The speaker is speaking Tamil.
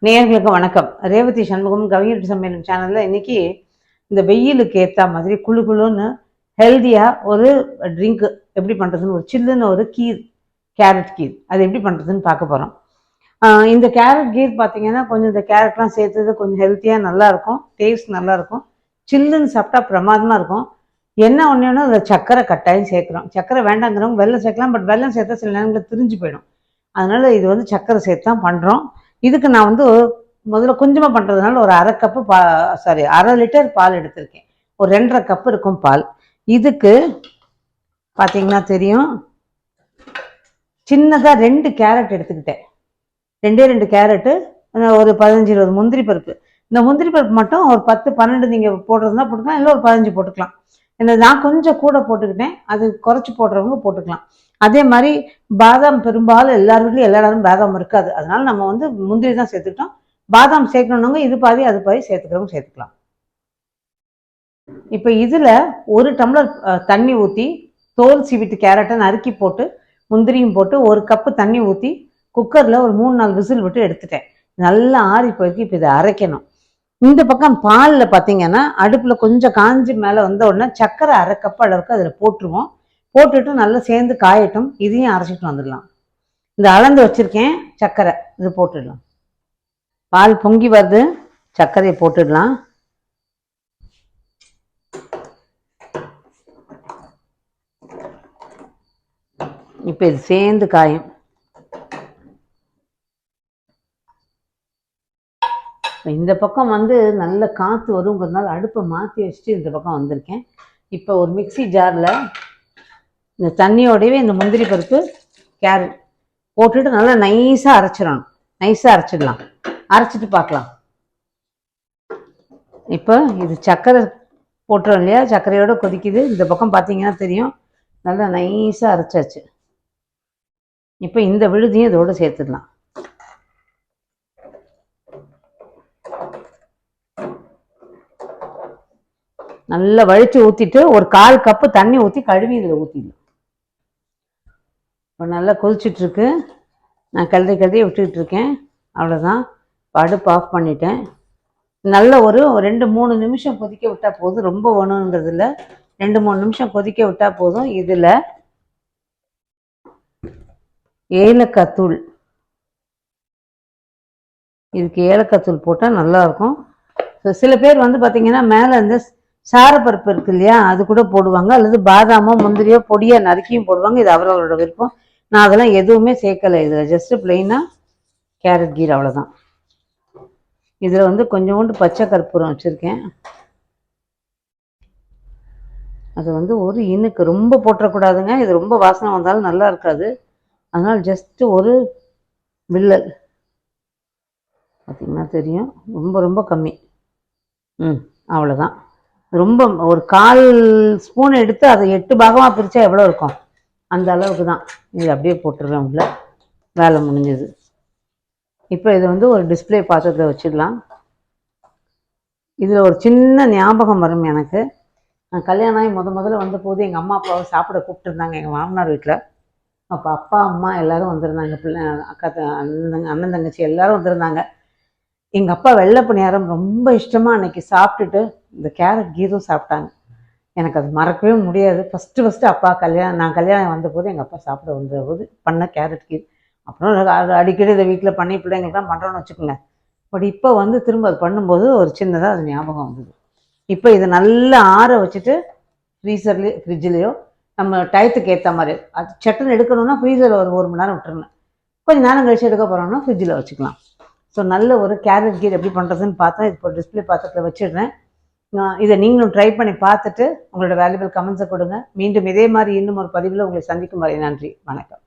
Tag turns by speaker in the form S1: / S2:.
S1: நேயர்களுக்கு வணக்கம். ரேவதி சண்முகம் கவிஞர் சமையல் சேனல்ல இன்னைக்கு இந்த வெயிலுக்கு ஏற்ற மாதிரி குழு குழுன்னு ஹெல்தியா ஒரு ட்ரிங்க் எப்படி பண்றதுன்னு, ஒரு சில்லுன்னு ஒரு கீர், கேரட் கீர் அது எப்படி பண்றதுன்னு பார்க்க போறோம். இந்த கேரட் கீர் பார்த்தீங்கன்னா கொஞ்சம் இந்த கேரட்லாம் சேர்த்தது கொஞ்சம் ஹெல்த்தியா நல்லா இருக்கும், டேஸ்ட் நல்லா இருக்கும், சில்லுன்னு சாப்பிட்டா பிரமாதமா இருக்கும். என்ன ஒன்று அதில் சர்க்கரை கட்டாயம் சேர்க்குறோம். சர்க்கரை வேண்டாங்கிறவங்க வெல்லம் சேர்க்கலாம், பட் வெல்லம் சேர்த்தா சில நேரங்களில் திரிஞ்சு போயிடும். அதனால இது வந்து சர்க்கரை சேர்த்து தான் பண்ணுறோம். இதுக்கு நான் வந்து முதல்ல கொஞ்சமாக பண்ணுறதுனால ஒரு அரை கப்பு அரை லிட்டர் பால் எடுத்திருக்கேன். ஒரு 2.5 கப்பு இருக்கும் பால். இதுக்கு பார்த்தீங்கன்னா தெரியும், சின்னதாக 2 கேரட் எடுத்துக்கிட்டேன். 2 கேரட்டு, ஒரு 15-20 முந்திரி பருப்பு. இந்த முந்திரி பருப்பு மட்டும் ஒரு 10-12 நீங்கள் போடுறதுனா போட்டுக்கலாம், இல்லை ஒரு 15 போட்டுக்கலாம். நான் கொஞ்சம் கூட போட்டுக்கிட்டேன், அது குறைச்சி போடுறவங்க போட்டுக்கலாம். அதே மாதிரி பாதாம் பெரும்பாலும் எல்லார் வீட்லையும் எல்லா நேரமும் பாதாம் இருக்காது, அதனால நம்ம வந்து முந்திரி தான் சேர்த்துக்கிட்டோம். பாதாம் சேர்க்கணுங்க இது பாதி அது பாதி சேர்த்துக்கிறவங்க சேர்த்துக்கலாம். இப்போ இதில் 1 டம்ளர் தண்ணி ஊற்றி தோல் சீவிட்டு கேரட்டை நறுக்கி போட்டு முந்திரியும் போட்டு 1 கப்பு தண்ணி ஊற்றி குக்கரில் ஒரு 3-4 விசில் விட்டு எடுத்துட்டேன். நல்லா ஆறி போயிருக்கு. இப்போ இதை அரைக்கணும். இந்த பக்கம் பாலில் பார்த்தீங்கன்னா அடுப்பில் கொஞ்சம் காஞ்சி மேலே வந்த உடனே சர்க்கரை அரை கப் அளவுக்கு அதில் போட்டுருவோம். போட்டுட்டு நல்லா சேர்ந்து காயட்டும். இதையும் அரைச்சிட்டு வந்துடலாம். இந்த அளந்து வச்சிருக்கேன் சர்க்கரை, இது போட்டுடலாம். பால் பொங்கி வருது, சர்க்கரையை போட்டுடலாம். இப்போ இது சேர்ந்து காயும். இந்த பக்கம் வந்து நல்ல காற்று வருங்கிறதுனால அடுப்பை மாற்றி வச்சுட்டு இந்த பக்கம் வந்திருக்கேன். இப்போ ஒரு மிக்சி ஜாரில் இந்த தண்ணியோடவே இந்த முந்திரி பருப்பு கேரட் போட்டுட்டு நல்லா நைஸாக அரைச்சிடணும். நைஸாக அரைச்சிடலாம். அரைச்சிட்டு பார்க்கலாம். இப்போ இது சர்க்கரை போட்டுறோம் இல்லையா, சர்க்கரையோடு கொதிக்குது. இந்த பக்கம் பார்த்தீங்கன்னா தெரியும், நல்லா நைஸாக அரைச்சாச்சு. இப்போ இந்த விழுதியும் இதோடு சேர்த்துடலாம். நல்லா வழித்து ஊற்றிட்டு ஒரு 1/4 கப்பு தண்ணி ஊற்றி கழுவி இதில் ஊற்றிடலாம். இப்போ நல்லா கொதிச்சுட்ருக்கு. நான் கிளறி விட்டுக்கிட்டு இருக்கேன். அவ்வளோதான். அடுப்பு ஆஃப் பண்ணிட்டேன். நல்ல ஒரு 2-3 நிமிஷம் கொதிக்க விட்டால் போதும். ரொம்ப வேணுங்கிறது இல்லை, 2-3 நிமிஷம் கொதிக்க விட்டால் போதும். இதில் ஏலக்காய் தூள், இதுக்கு ஏலக்காய் தூள் போட்டால் நல்லாயிருக்கும். சில பேர் வந்து பார்த்திங்கன்னா மேலே இந்த சாரப்பருப்பு இருக்கு இல்லையா, அது கூட போடுவாங்க, அல்லது பாதாமோ முந்திரியோ பொடியை நறுக்கியும் போடுவாங்க. இது அவர்களோட விருப்பம். நான் அதெல்லாம் எதுவுமே சேர்க்கலை. இதில் ஜஸ்ட்டு பிளெயினாக கேரட் கீர், அவ்வளோதான். இதில் வந்து கொஞ்சோண்டு பச்சை கற்பூரம் வச்சுருக்கேன். அது வந்து ஒரு இனுக்கு ரொம்ப போட்டக்கூடாதுங்க, இது ரொம்ப வாசனை வந்தாலும் நல்லா இருக்காது. அதனால் ஜஸ்ட்டு ஒரு வில்லல், பார்த்திங்கன்னா தெரியும், ரொம்ப ரொம்ப கம்மி. அவ்வளோதான். ரொம்ப ஒரு 1/4 ஸ்பூன் எடுத்து அதை 8 பாகமாக பிரித்தா எவ்வளோ இருக்கும், அந்த அளவுக்கு தான். இது அப்படியே போட்டுடுறேன் உள்ள. வேலை முடிஞ்சது. இப்போ இதை வந்து ஒரு டிஸ்பிளே பாத்திரத்தில் வச்சிடலாம். இதில் ஒரு சின்ன ஞாபகம் வரும் எனக்கு. நான் கல்யாணம் ஆகி முதல்ல வந்தபோது எங்கள் அம்மா அப்பாவை சாப்பிட கூப்பிட்டுருந்தாங்க எங்கள் மாமனார் வீட்டில். அப்போ அப்பா அம்மா எல்லோரும் வந்திருந்தாங்க, பிள்ளை அக்கா அண்ணன் தங்கச்சி எல்லோரும் வந்திருந்தாங்க. எங்கள் அப்பா வெள்ளை பணியாரம் ரொம்ப இஷ்டமாக அன்றைக்கி சாப்பிட்டுட்டு இந்த கேரட் கீரும் சாப்பிட்டாங்க. எனக்கு அது மறக்கவே முடியாது. ஃபஸ்ட்டு அப்பா நான் கல்யாணம் வந்தபோது எங்கள் அப்பா சாப்பிட வந்தபோது பண்ண கேரட் கீர். அப்புறம் அடிக்கடி இதை வீட்டில் பண்ணி பிள்ளைங்களுக்குலாம் பண்ணுறோன்னு வச்சுக்கோங்க. பட் இப்போ வந்து திரும்ப அது பண்ணும்போது ஒரு சின்னதாக அது ஞாபகம் வந்தது. இப்போ இதை நல்லா ஆற வச்சுட்டு ஃப்ரிட்ஜ்லேயோ நம்ம டயத்துக்கு ஏற்ற மாதிரி, அது சட்டுன்னு எடுக்கணும்னா ஃப்ரீசரில் ஒரு 1 மணி நேரம் விட்டுருங்க. கொஞ்சம் நேரம் கழிச்சு எடுக்க போகிறோம்னா ஃப்ரிட்ஜில் வச்சுக்கலாம். ஸோ நல்ல ஒரு கேரட் கீர் எப்படி பண்ணுறதுன்னு பார்த்தா இது இப்போ டிஸ்பிளே பாத்திரத்தில் வச்சிடுறேன். இதை நீங்களும் ட்ரை பண்ணி பார்த்துட்டு உங்களோட வேல்யூபிள் கமெண்ட்ஸை கொடுங்க. மீண்டும் இதே மாதிரி இன்னும் ஒரு பதிவில் உங்களை சந்திக்கும் வரை நன்றி, வணக்கம்.